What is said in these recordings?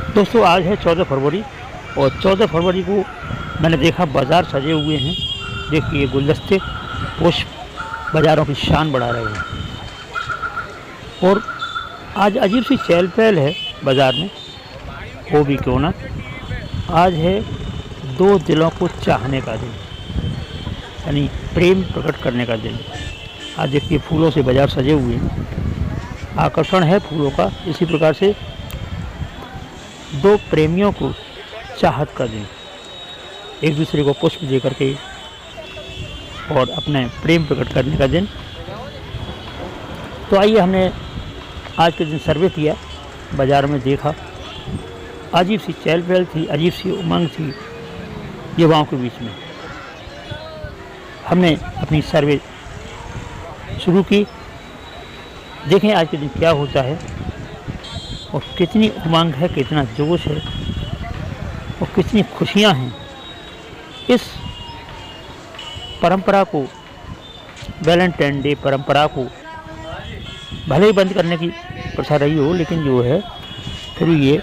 दोस्तों आज है 14 फरवरी और 14 फरवरी को मैंने देखा बाज़ार सजे हुए हैं। देखिए गुलदस्ते पुष्प बाज़ारों की शान बढ़ा रहे हैं और आज अजीब सी चहल पहल है बाज़ार में। हो भी क्यों ना, आज है दो दिलों को चाहने का दिन, यानी प्रेम प्रकट करने का दिन। आज देखिए फूलों से बाज़ार सजे हुए हैं, आकर्षण है फूलों का। इसी प्रकार से दो प्रेमियों को चाहत का दिन, एक दूसरे को पुष्प दे करके और अपने प्रेम प्रकट करने का दिन। तो आइए, हमने आज के दिन सर्वे किया, बाज़ार में देखा, अजीब सी चहल पहल थी, अजीब सी उमंग थी युवाओं के बीच में। हमने अपनी सर्वे शुरू की। देखें आज के दिन क्या होता है और कितनी उमंग है, कितना जोश है और कितनी खुशियां हैं। इस परंपरा को, वैलेंटाइन डे परंपरा को भले ही बंद करने की प्रथा रही हो, लेकिन जो है फिर ये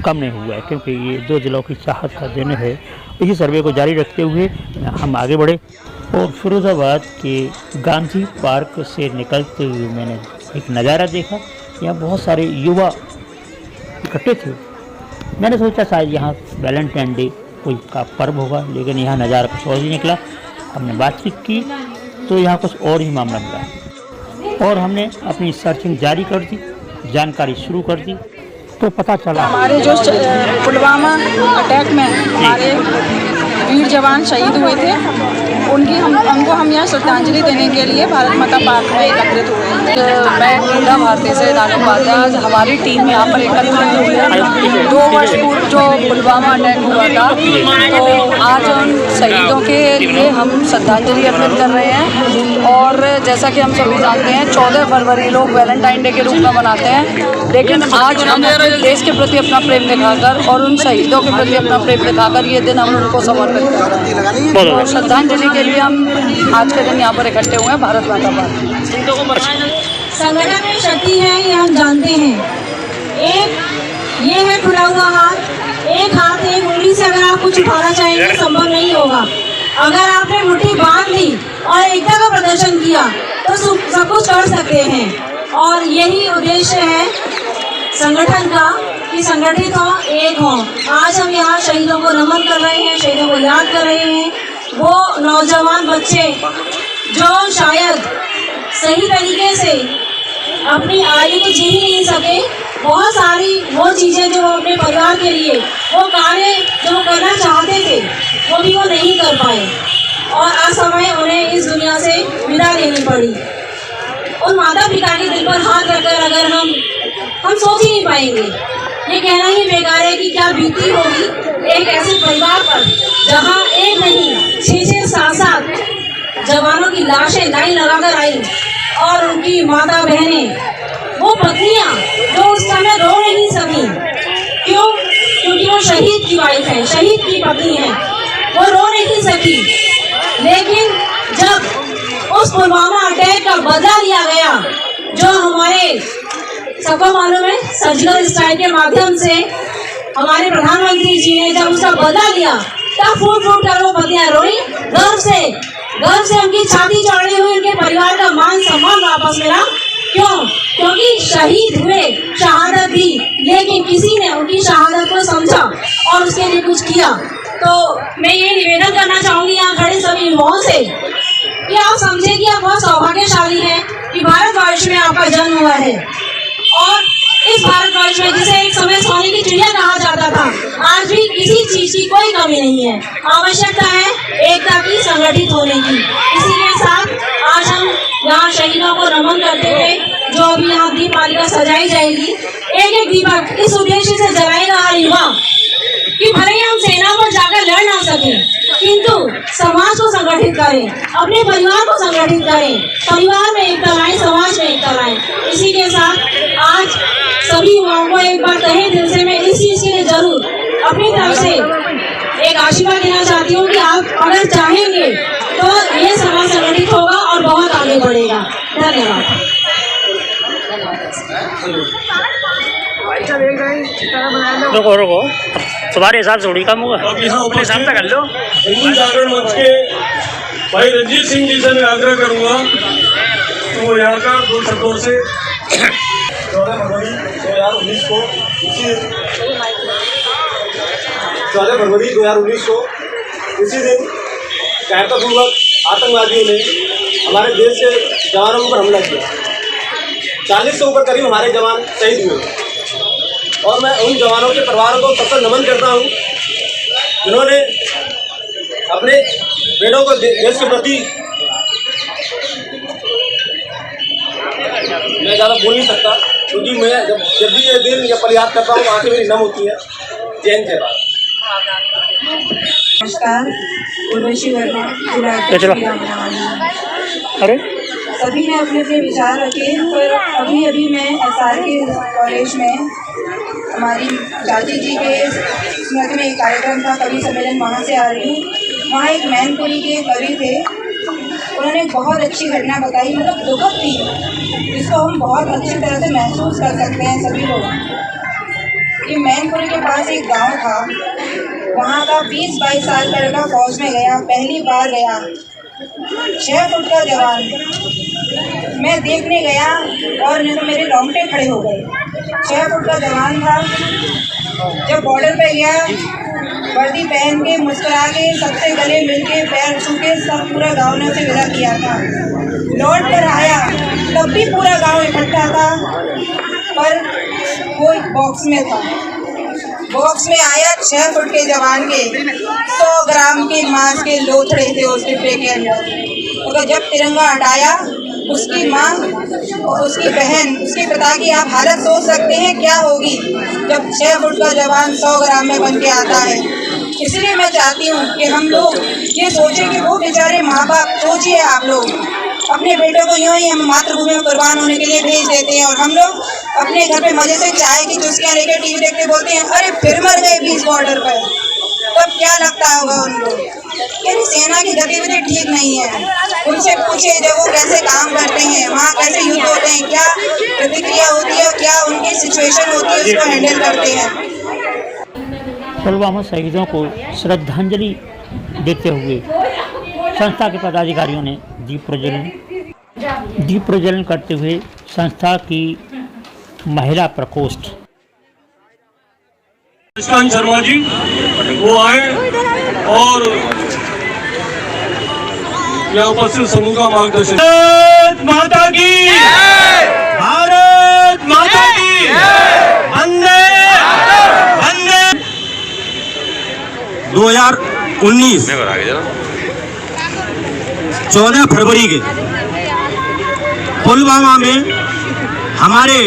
कम नहीं हुआ है, क्योंकि ये दो दिलों की चाहत का दिन है। इसी सर्वे को जारी रखते हुए हम आगे बढ़े और फिरोज़ाबाद के गांधी पार्क से निकलते हुए मैंने एक नज़ारा देखा। यहाँ बहुत सारे युवा इकट्ठे थे। मैंने सोचा शायद यहाँ वैलेंटाइन डे कोई का पर्व होगा, लेकिन यहाँ नज़ारा कुछ और ही निकला। हमने बातचीत की तो यहाँ कुछ और ही मामला मिला और हमने अपनी सर्चिंग जारी कर दी, जानकारी शुरू कर दी। तो पता चला हमारे जो पुलवामा अटैक में हमारे वीर जवान शहीद हुए थे, उनको हम यहाँ श्रद्धांजलि देने के लिए भारत माता पार्क में एकत्रित हुए हैं। मैं पूरा भारतीय से आज हमारी टीम यहाँ पर एकत्रित हुई है। 2 वर्ष पूर्व जो पुलवामा अटैक हुआ था, तो आज उन शहीदों के लिए हम श्रद्धांजलि अर्पित कर रहे हैं। और जैसा कि हम सभी जानते हैं, 14 फरवरी लोग वैलेंटाइन डे के रूप में मनाते हैं, लेकिन आज हम अपने देश के प्रति अपना प्रेम दिखाकर और उन शहीदों के प्रति अपना प्रेम दिखाकर ये दिन हम उनको समर्पित कर रहे हैं। और श्रद्धांजलि के लिए हम आज के दिन यहाँ पर इकट्ठे हुए हैं भारत माता पार्क। संगठन में शक्ति है, ये हम जानते हैं। एक ये है खुला हुआ हाथ, एक हाथ एक उंगली से अगर आप कुछ उठाना चाहेंगे संभव नहीं होगा। अगर आपने मुट्ठी बांध ली और एकता का प्रदर्शन किया तो सब कुछ कर सकते हैं। और यही उद्देश्य है संगठन का कि संगठित हो, एक हो। आज हम यहाँ शहीदों को नमन कर रहे हैं, शहीदों को याद कर रहे हैं। वो नौजवान बच्चे जो शायद सही तरीके से अपनी आयु को जी ही नहीं सके, बहुत सारी वो चीज़ें जो अपने परिवार के लिए वो कार्य जो करना चाहते थे वो भी वो नहीं कर पाए और असमय उन्हें इस दुनिया से विदा लेनी पड़ी। उन माता पिता के दिल पर हाथ रखकर अगर हम सोच ही नहीं पाएंगे, ये कहना ही बेकार है कि क्या बीती होगी एक ऐसे परिवार पर जहाँ एक नहीं 6-6 7-7 जवानों की लाशें लाइन लगाकर आई और उनकी माता बहनें, वो पत्नियां जो उस समय रो नहीं सकी। क्यों? क्योंकि वो शहीद की वाइफ है, शहीद की पत्नी है, वो रो नहीं सकी। लेकिन जब उस पुलवामा अटैक का बदला लिया गया, जो हमारे सबको मालूम है सर्जिकल स्ट्राइक के माध्यम से हमारे प्रधानमंत्री जी ने जब उसका बदला लिया, तब फूट फूट कर वो पत्नियां रोई। गर्व से उनकी छाती चौड़ी हुई, उनके परिवार का मान सम्मान वापस मिला। क्यों? क्योंकि शहीद हुए, शहादत दी, लेकिन किसी ने उनकी शहादत को समझा और उसके लिए कुछ किया। तो मैं ये निवेदन करना चाहूंगी यहाँ खड़े सभी युवाओं से कि आप समझे कि आप बहुत सौभाग्यशाली हैं कि भारतवर्ष में आपका जन्म हुआ है। और इस भारतवर्ष में जिसे एक समय सोने की चिड़िया कहा जाता था, आज भी किसी चीज की कोई कमी नहीं है। आवश्यकता है एकता की, संगठित होने की। इसी के साथ आज हम यहाँ शहीदों को नमन करते हुए जो अभी यहाँ दीप मालिका सजाई जाएगी, एक दीपक इस उद्देश्य से जलाएगा हर युवा कि भले ही हम सेना पर जाकर लड़ ना सके, किंतु समाज को संगठित करें, अपने परिवार को संगठित करें, परिवार में एकता लाएं, समाज में एकता लाएं। इसी के साथ आज सभी युवाओं को एक बार तहे दिल से मैं इस चीज के लिए जरूर अपनी तरफ से एक आशीर्वाद देना चाहती हूँ कि आप अगर चाहेंगे तो ये समाज संगठित होगा और बहुत आगे बढ़ेगा। धन्यवाद। रुको रुको, तुम्हारे हिसाब से थोड़ी कम होगा, अब यहाँ अपने हिसाब से कर लो। हिंदू जागरण मंच के भाई रंजीत सिंह जी से मैं आग्रह करूंगा तो वो यहाँ का 2 शब्दों से 14 फरवरी 2019 को 14 फरवरी 2019 को इसी दिन कायरतापूर्वक आतंकवादियों ने हमारे देश के जवानों पर हमला किया। 40 से ऊपर करीब हमारे जवान शहीद हुए और मैं उन जवानों के परिवारों को सबसे नमन करता हूँ जिन्होंने अपने बेटों को देश के प्रति, मैं ज़्यादा बोल नहीं सकता क्योंकि मैं जब भी ये दिन या पल याद करता हूँ आंखें मेरी नम होती है। जय हिंद जय भारत। नमस्कार, उर्वशी वर्मा, जिला अरे सभी ने अपने अपने विचार रखे, पर अभी मैं SRK कॉलेज में हमारी चाची जी के स्मृति में एक कार्यक्रम था, कवि सम्मेलन, वहाँ से आ रही हूँ। वहाँ एक मैनपुरी के कवि थे, उन्होंने एक बहुत अच्छी घटना बताई, मतलब दुखद थी, जिसको हम बहुत अच्छी तरह से महसूस कर सकते हैं सभी लोग। ये मैनपुरी के पास एक गांव था, वहाँ का 20-22 साल का लड़का फौज में गया, पहली बार गया, 6 फुट का जवान। मैं देखने गया और नहीं तो मेरे रोंगटे खड़े हो गए। 6 फुट का जवान था, जब बॉर्डर पे गया वर्दी पहन के मुस्कुरा के सबसे गले मिल के पैर छू के सब पूरा गाँव ने उसे विदा किया था। लौट कर आया तब भी पूरा गांव इकट्ठा था, पर वो एक बॉक्स में था। बॉक्स में आया 6 फुट के जवान के 100 ग्राम के मांस के लोथड़े थे उस डिब्बे के अंदर। तो जब तिरंगा हटाया, उसकी माँ और उसकी बहन, उसके पिता की आप हालत सोच सकते हैं क्या होगी जब 6 फुट का जवान 100 ग्राम में बन के आता है। इसलिए मैं चाहती हूँ कि हम लोग ये सोचें कि वो बेचारे माँ बाप, सोचिए आप लोग अपने बेटों को यूँ ही हम मातृभूमि में कुर्बान होने के लिए भेज देते हैं और हम लोग अपने घर पे मजे से चाय की चुस्कियाँ लेकर टीवी देखते बोलते हैं अरे फिर मर गए 20 बॉर्डर पर। तब क्या लगता होगा उन लोग, यानी सेना की गतिविधि ठीक नहीं है। उनसे पूछे जब वो कैसे काम करते हैं, वहाँ कैसे युद्ध होते हैं, क्या प्रतिक्रिया होती है, क्या उनकी सिचुएशन होती है, उसको हैंडल करते हैं। पुलवामा शहीदों को श्रद्धांजलि देते हुए संस्था के पदाधिकारियों ने दीप प्रज्वलन करते हुए संस्था की महिला प्रकोष्ठ शर्मा जी वो आए और यहाँ उपस्थित समूह का मार्गदर्शन। भारत माता की, भारत माता की, वंदे वंदे। 2019 14 फरवरी के पुलवामा में हमारे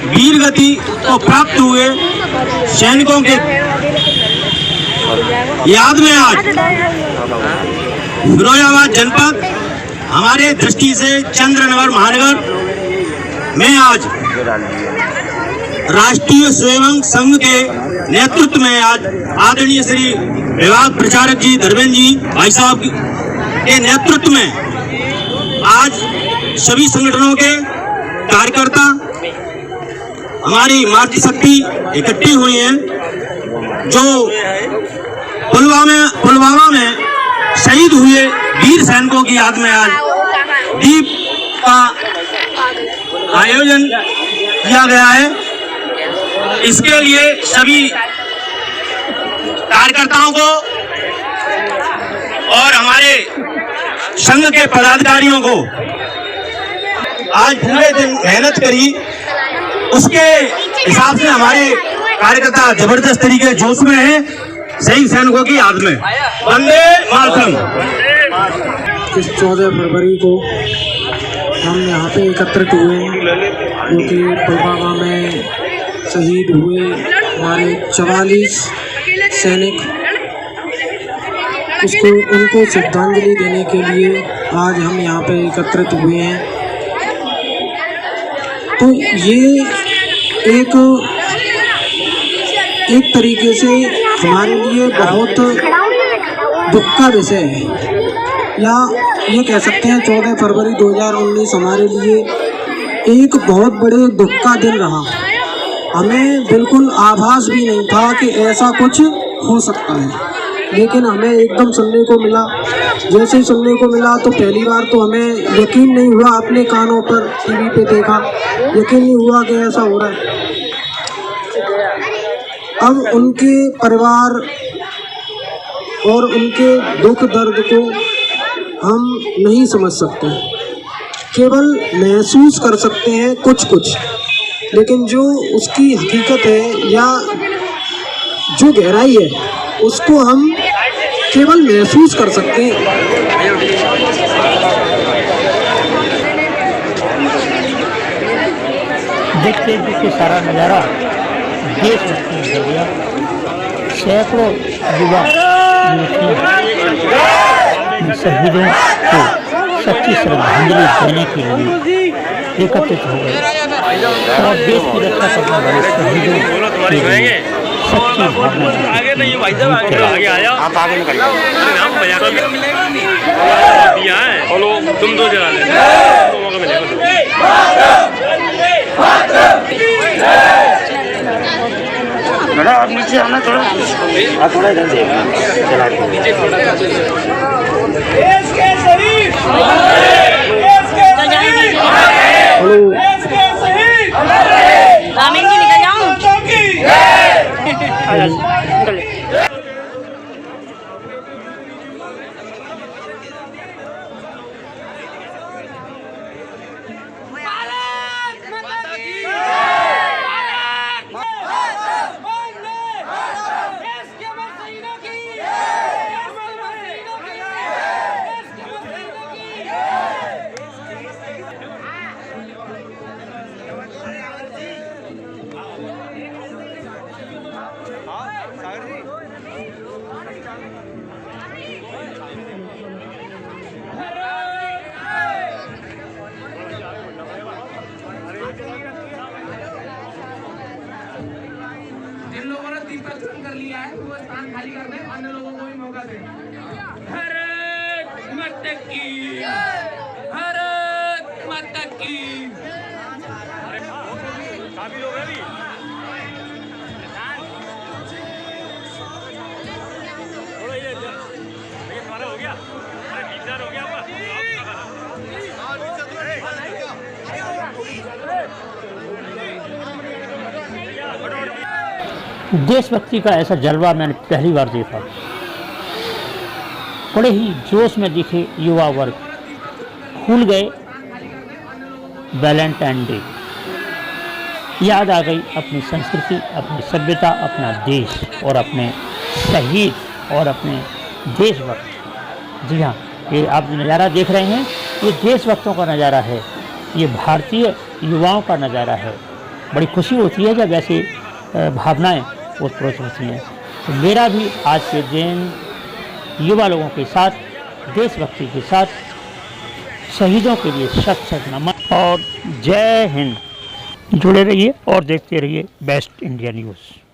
वीर गति को प्राप्त हुए सैनिकों के याद में आज फिरोजाबाद जनपद हमारे दृष्टि से चंद्रनगर महानगर में आज राष्ट्रीय स्वयंसेवक संघ के नेतृत्व में आज आदरणीय श्री विभाग प्रचारक जी धर्मेंद्र जी भाई साहब के नेतृत्व में आज सभी संगठनों के कार्यकर्ता हमारी मातृशक्ति इकट्ठी हुई है, जो पुलवामा में शहीद हुए वीर सैनिकों की याद में आज दीप का आयोजन किया गया है। इसके लिए सभी कार्यकर्ताओं को और हमारे संघ के पदाधिकारियों को आज पूरे दिन मेहनत करी, उसके हिसाब से हमारे कार्यकर्ता जबरदस्त तरीके जोश में हैं शहीद सैनिकों की याद में। वंदे मातरम। इस 14 फरवरी को हम यहाँ पे एकत्रित हुए हैं क्योंकि पुलवामा में शहीद हुए हमारे 44 सैनिक, उनको श्रद्धांजलि देने के लिए आज हम यहाँ पे एकत्रित हुए हैं। तो ये एक तरीके से हमारे लिए बहुत दुख का विषय है, या ये कह सकते हैं 14 फरवरी 2019 हमारे लिए एक बहुत बड़े दुख का दिन रहा। हमें बिल्कुल आभास भी नहीं था कि ऐसा कुछ हो सकता है, लेकिन हमें एकदम सुनने को मिला। जैसे ही सुनने को मिला तो पहली बार तो हमें यकीन नहीं हुआ, अपने कानों पर टीवी पे देखा, यकीन नहीं हुआ कि ऐसा हो रहा है। अब उनके परिवार और उनके दुख दर्द को हम नहीं समझ सकते, केवल महसूस कर सकते हैं कुछ कुछ, लेकिन जो उसकी हकीकत है या जो गहराई है उसको हम केवल महसूस कर सकते हैं। देखते देखते सारा नज़ारा देश में हो गया। सैकड़ों युवा शहीदों को सच्ची श्रद्धांजलि देने के लिए एकत्रित हो गए और देश की रक्षा करने वाले शहीदों के लिए सच्ची भावना तुम दो जरा आप नीचे आना थोड़ा इधर चला नीचे जिन लोगों ने दीपक कर लिया है वो स्थान खाली कर दें, अन्य लोगों को भी मौका दें। भारत माता की, भारत माता की। काफी लोग हैं थोड़ा ये तुम्हारा हो गया, अरे बीचार हो गया आपका। देशभक्ति का ऐसा जलवा मैंने पहली बार देखा। बड़े ही जोश में दिखे युवा वर्ग, भूल गए वैलेंटाइन डे, याद आ गई अपनी संस्कृति, अपनी सभ्यता, अपना देश और अपने शहीद और अपने देशभक्त। जी हाँ, ये आप नज़ारा देख रहे हैं, ये देशभक्तों का नज़ारा है, ये भारतीय युवाओं का नज़ारा है। बड़ी खुशी होती है जब ऐसी भावनाएं उत्प्रोत होती हैं। तो मेरा भी आज के दिन युवा लोगों के साथ, देशभक्ति के साथ, शहीदों के लिए शत शत नमन और जय हिंद। जुड़े रहिए और देखते रहिए बेस्ट इंडिया न्यूज़।